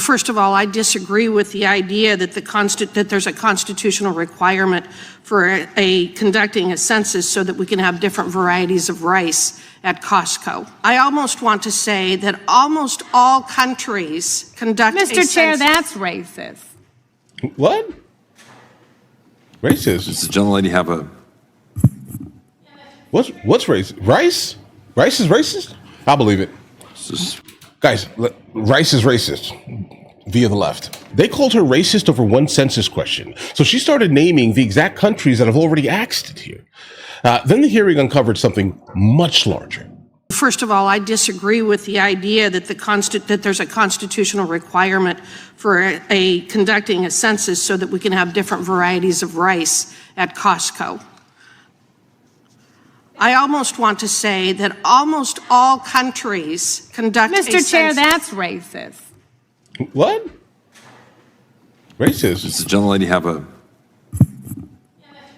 First of all, I disagree with the idea that that there's a constitutional requirement for conducting a census so that we can have different varieties of rice at Costco. I almost want to say that almost all countries conduct a census. Mr. Chair, that's racist. What? Racist? Does the gentlelady have a... What's racist? Rice? Rice is racist? I believe it. Guys, rice is racist via the left. They called her racist over one census question. So she started naming the exact countries that have already axed it here. Then the hearing uncovered something much larger. First of all, I disagree with the idea that that there's a constitutional requirement for conducting a census so that we can have different varieties of rice at Costco. I almost want to say that almost all countries conduct a census. Mr. Chair, that's racist. What? Racist? Does the gentlelady have a...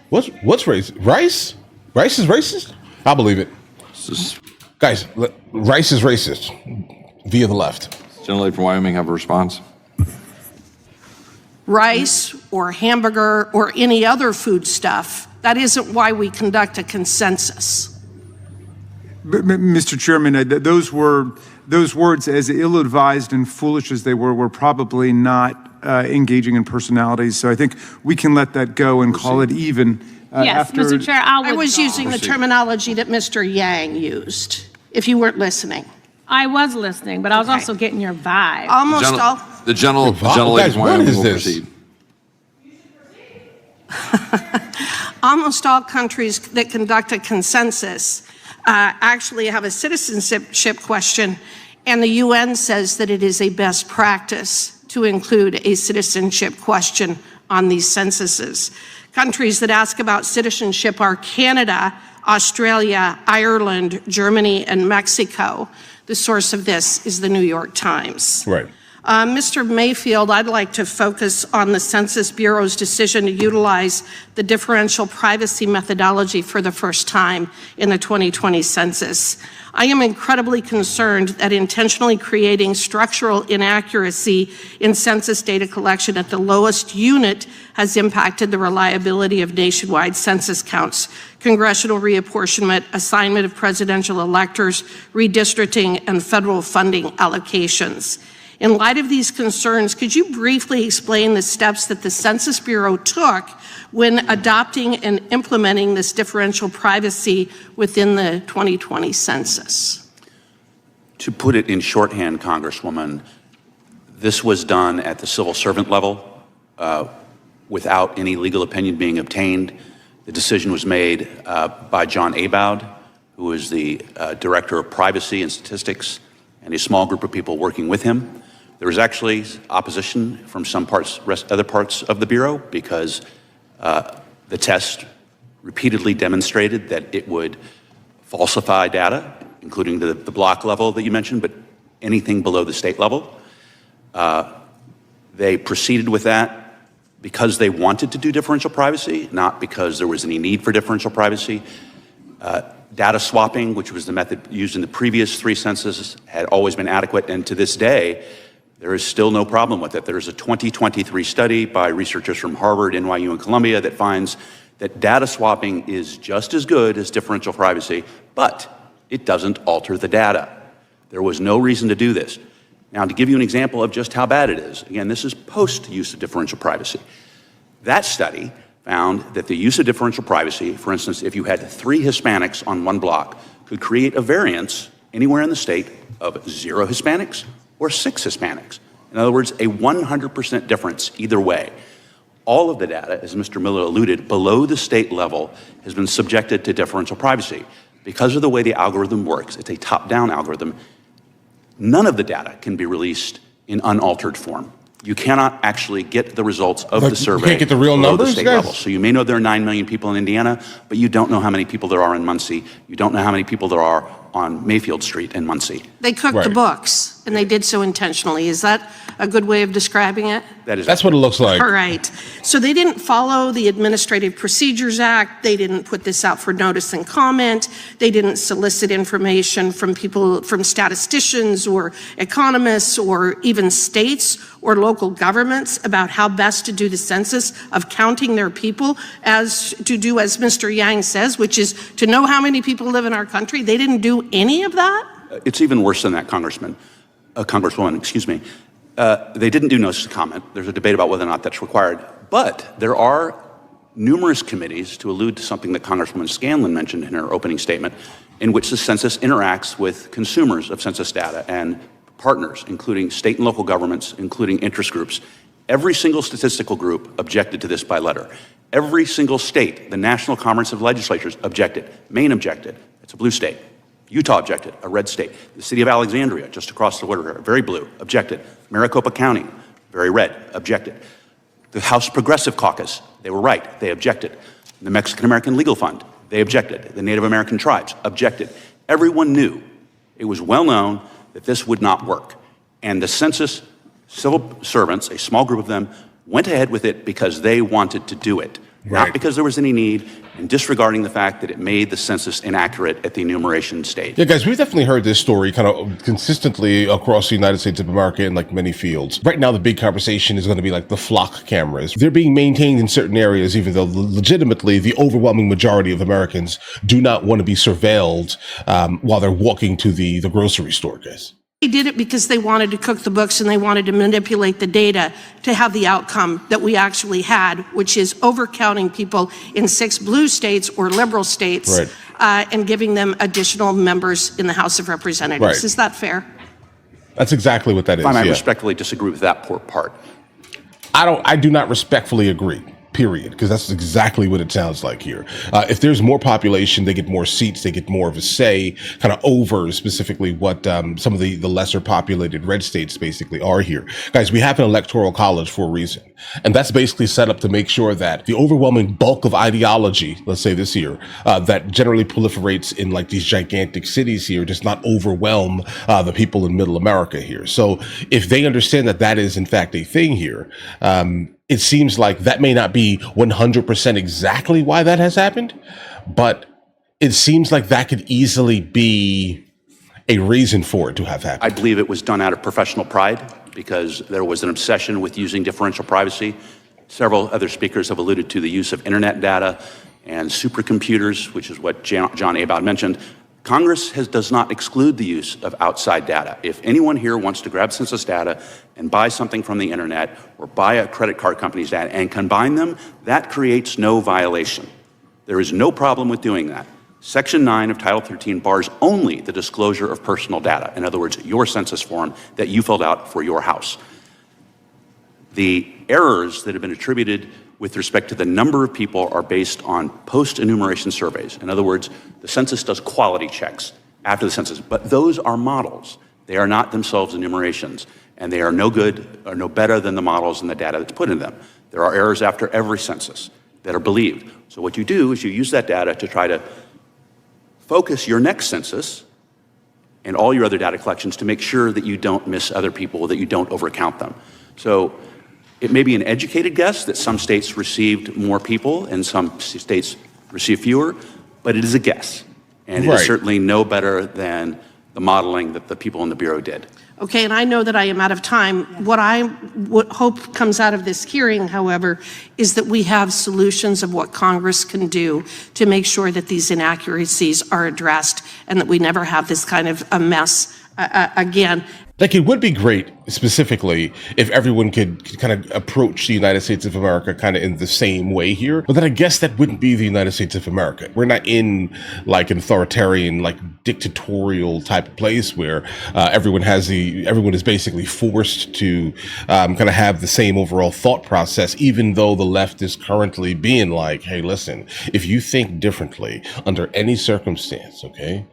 What's racist? Rice? Rice is racist? I believe it. Guys, rice is racist via the left. Does the gentlelady from Wyoming have a response? Rice or hamburger or any other food stuff, that isn't why we conduct a consensus. But, Mr. Chairman, those words, as ill-advised and foolish as they were probably not engaging in personalities. So I think we can let that go and call it even. Yes, Mr. Chair, I was using the terminology that Mr. Yang used, if you weren't listening. I was listening, but I was also getting your vibe. Almost all. The gentlelady from Wyoming will proceed. Almost all countries that conduct a consensus actually have a citizenship question, and the UN says that it is a best practice to include a citizenship question on these censuses. Countries that ask about citizenship are Canada, Australia, Ireland, Germany, and Mexico. The source of this is the New York Times. Right. Mr. Mayfield, I'd like to focus on the Census Bureau's decision to utilize the differential privacy methodology for the first time in the 2020 census. I am incredibly concerned that intentionally creating structural inaccuracy in census data collection at the lowest unit has impacted the reliability of nationwide census counts, congressional reapportionment, assignment of presidential electors, redistricting, and federal funding allocations. In light of these concerns, could you briefly explain the steps that the Census Bureau took when adopting and implementing this differential privacy within the 2020 census? To put it in shorthand, Congresswoman, this was done at the civil servant level without any legal opinion being obtained. The decision was made by John Aboud, who is the Director of Privacy and Statistics, and a small group of people working with him. There was actually opposition from other parts of the Bureau because the test repeatedly demonstrated that it would falsify data, including the block level that you mentioned, but anything below the state level. They proceeded with that because they wanted to do differential privacy, not because there was any need for differential privacy. Data swapping, which was the method used in the previous 3 censuses, had always been adequate, and to this day, there is still no problem with it. There's a 2023 study by researchers from Harvard, NYU, and Columbia that finds that data swapping is just as good as differential privacy, but it doesn't alter the data. There was no reason to do this. Now, to give you an example of just how bad it is, again, this is post-use of differential privacy. That study found that the use of differential privacy, for instance, if you had 3 Hispanics on one block, could create a variance anywhere in the state of 0 Hispanics or 6 Hispanics. In other words, a 100% difference either way. All of the data, as Mr. Miller alluded, below the state level has been subjected to differential privacy. Because of the way the algorithm works, it's a top-down algorithm, none of the data can be released in unaltered form. You cannot actually get the results of the survey. You can't get the real below numbers, the state guys? level. So you may know there are 9 million people in Indiana, but you don't know how many people there are in Muncie. You don't know how many people there are on Mayfield Street in Muncie. They cooked the books. And they did so intentionally. Is that a good way of describing it? That's what it looks like. All right. So they didn't follow the Administrative Procedures Act. They didn't put this out for notice and comment. They didn't solicit information from people, from statisticians or economists or even states or local governments about how best to do the census of counting their people, as to do as Mr. Yang says, which is to know how many people live in our country. They didn't do any of that? It's even worse than that, Congresswoman, excuse me. They didn't do notice to comment. There's a debate about whether or not that's required. But there are numerous committees, to allude to something that Congresswoman Scanlon mentioned in her opening statement, in which the census interacts with consumers of census data and partners, including state and local governments, including interest groups. Every single statistical group objected to this by letter. Every single state, the National Conference of Legislatures, objected. Maine objected. It's a blue state. Utah objected, a red state. The city of Alexandria, just across the water, very blue, objected. Maricopa County, very red, objected. The House Progressive Caucus, they were right, they objected. The Mexican American Legal Fund, they objected. The Native American tribes objected. Everyone knew, it was well known that this would not work. And the census civil servants, a small group of them, went ahead with it because they wanted to do it. Right. Not because there was any need, and disregarding the fact that it made the census inaccurate at the enumeration stage. Yeah, guys, we've definitely heard this story kind of consistently across the United States of America in like many fields. Right now, the big conversation is going to be like the flock cameras. They're being maintained in certain areas, even though legitimately the overwhelming majority of Americans do not want to be surveilled while they're walking to the grocery store, guys. They did it because they wanted to cook the books and they wanted to manipulate the data to have the outcome that we actually had, which is overcounting people in 6 blue states or liberal states, right, and giving them additional members in the House of Representatives. Right. Is that fair? That's exactly what that is. If I might yeah. respectfully disagree with that poor part. I do not respectfully agree. Period, because that's exactly what it sounds like here. If there's more population, they get more seats, they get more of a say, kind of over specifically what some of the lesser populated red states basically are here. Guys, we have an electoral college for a reason. And that's basically set up to make sure that the overwhelming bulk of ideology, let's say this year, that generally proliferates in like these gigantic cities here does not overwhelm the people in middle America here. So if they understand that that is in fact a thing here, it seems like that may not be 100% exactly why that has happened, but it seems like that could easily be a reason for it to have happened. I believe it was done out of professional pride because there was an obsession with using differential privacy. Several other speakers have alluded to the use of internet data and supercomputers, which is what John Abad mentioned. Congress does not exclude the use of outside data. If anyone here wants to grab census data and buy something from the internet or buy a credit card company's data and combine them, that creates no violation. There is no problem with doing that. Section 9 of Title 13 bars only the disclosure of personal data. In other words, your census form that you filled out for your house. The errors that have been attributed with respect to the number of people are based on post-enumeration surveys. In other words, the census does quality checks after the census, but those are models. They are not themselves enumerations, and they are no good or no better than the models and the data that's put in them. There are errors after every census that are believed. So what you do is you use that data to try to focus your next census and all your other data collections to make sure that you don't miss other people, that you don't overcount them. So it may be an educated guess that some states received more people and some states received fewer, but it is a guess. And it is certainly no better than the modeling that the people in the Bureau did. Okay, and I know that I am out of time. What I hope comes out of this hearing, however, is that we have solutions of what Congress can do to make sure that these inaccuracies are addressed and that we never have this kind of a mess again. Like, it would be great, specifically, if everyone could kind of approach the United States of America kind of in the same way here. But then I guess that wouldn't be the United States of America. We're not in, like, an authoritarian, like, dictatorial type of place where everyone is basically forced to kind of have the same overall thought process, even though the left is currently being like, hey, listen, if you think differently under any circumstance, okay,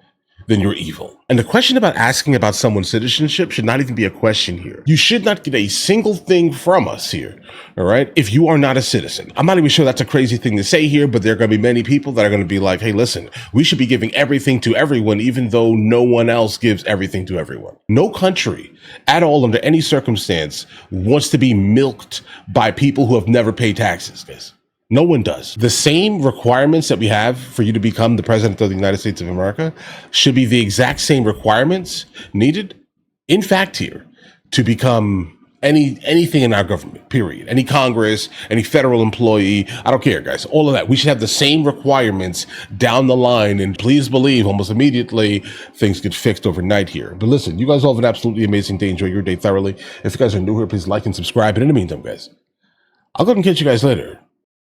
then you're evil. And the question about asking about someone's citizenship should not even be a question here. You should not get a single thing from us here, all right, if you are not a citizen. I'm not even sure that's a crazy thing to say here, but there are going to be many people that are going to be like, hey, listen, we should be giving everything to everyone, even though no one else gives everything to everyone. No country at all, under any circumstance, wants to be milked by people who have never paid taxes, guys. No one does. The same requirements that we have for you to become the president of the United States of America should be the exact same requirements needed, in fact, here to become anything in our government, period. Any Congress, any federal employee, I don't care, guys. All of that. We should have the same requirements down the line. And please believe almost immediately things get fixed overnight here. But listen, you guys all have an absolutely amazing day. Enjoy your day thoroughly. If you guys are new here, please like and subscribe. And in the meantime, guys, I'll go ahead and catch you guys later.